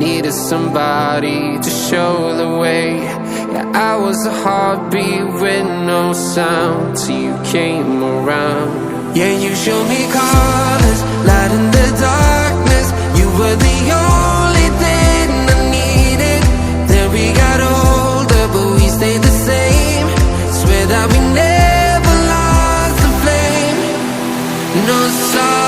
needed somebody to show the way. Yeah, I was a heartbeat with no sound till you came around. Yeah, you showed me colors, light in the darkness. You were the only thing I needed. Then we got older, but we stayed the same. Swear that we never lost the flame. Nostalgia,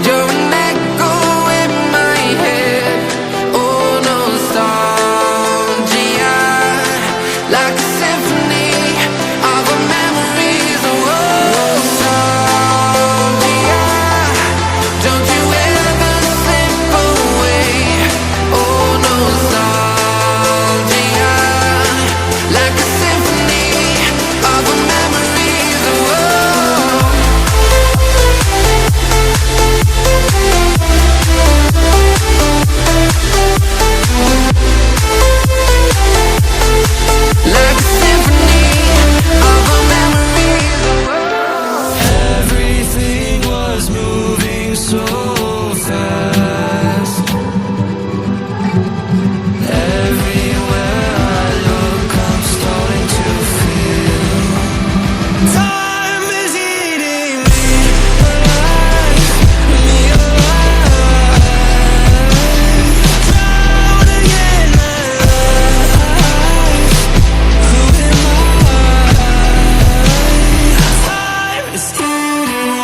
you're an echo in my head. Oh, nostalgia, like a symphony of our memories. Oh, nostalgia, don't you ever slip away. Oh, nostalgia, like a symphony of our memories. Oh, like a symphony of our memories. Everything was moving so fast. Everywhere I look, I'm starting to feel time is eating me alive, me alive. Drowning in my life. Who am I? Time is eating me.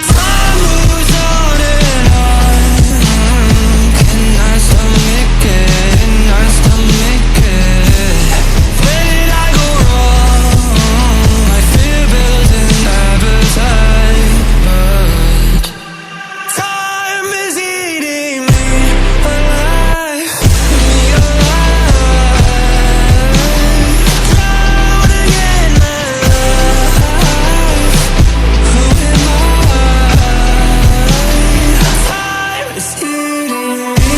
Time moves on and on. Can I stomach it? Can I stomach it? Where did I go wrong? I fear building appetite, but time is eating me alive, me alive. Drowning in my life. Who am I? Time is eating me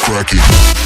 crack it.